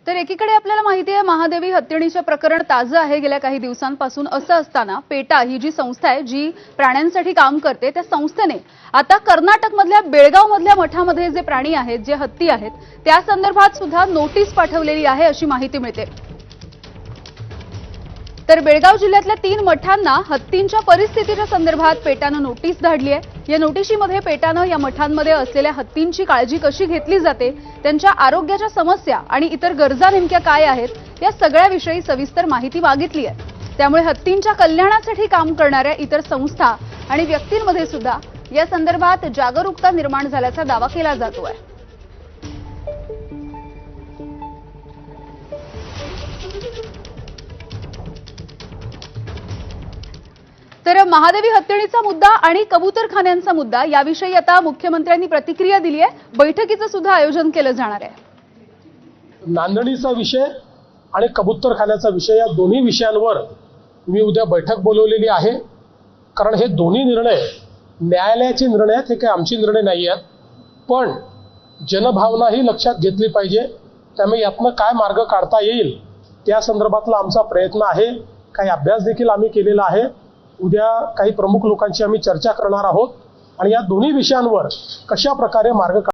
तर एकीकडे आपल्याला माहिती आहे महादेवी हत्तीणीचे प्रकरण ताजं आहे गेल्या काही दिवसांपासून। असं असताना पेटा ही जी संस्था आहे जी प्राण्यांसाठी काम करते त्या संस्थेने आता कर्नाटकमधल्या बेळगावमधल्या मठामध्ये जे प्राणी आहेत जे हत्ती आहेत त्या संदर्भात सुद्धा नोटीस पाठवलेली आहे अशी माहिती मिळते। तर बेळगाव जिल्ह्यातल्या 3 मठांना हत्तींच्या परिस्थितीच्या संदर्भात पेटानं नोटीस धाडली आहे। या नोटिशीमध्ये पेटानं या मठांमध्ये असलेल्या हत्तींची काळजी कशी घेतली जाते, त्यांच्या आरोग्याच्या समस्या आणि इतर गरजा नेमक्या काय आहेत या सगळ्याविषयी सविस्तर माहिती मागितली आहे। त्यामुळे हत्तींच्या कल्याणासाठी काम करणाऱ्या इतर संस्था आणि व्यक्तींमध्ये सुद्धा या संदर्भात जागरूकता निर्माण झाल्याचा दावा केला जातो आहे। तर महादेवी हत्तीणीचा मुद्दा आणि कबूतरखान्यांचा मुद्दा याविषयी आता मुख्यमंत्र्यांनी प्रतिक्रिया दिली आहे। बैठकीचं सुद्धा आयोजन केलं जाणार आहे। नांदणीचा विषय आणि कबूतरखान्याचा विषय या दोन्ही विषयांवर मी उद्या बैठक बोलवलेली आहे। कारण हे दोन्ही निर्णय न्यायालयाचे निर्णय आहेत, हे काही आमचे निर्णय नाही आहेत। पण जनभावना ही लक्षात घेतली पाहिजे। त्यामुळे यातनं काय मार्ग काढता येईल त्या संदर्भातला आमचा प्रयत्न आहे। काही अभ्यास देखील आम्ही केलेला आहे। उद्या काही प्रमुख लोकांची आम्ही चर्चा करणार आहोत आणि या दोन्ही विषयांवर कशा प्रकारे मार्ग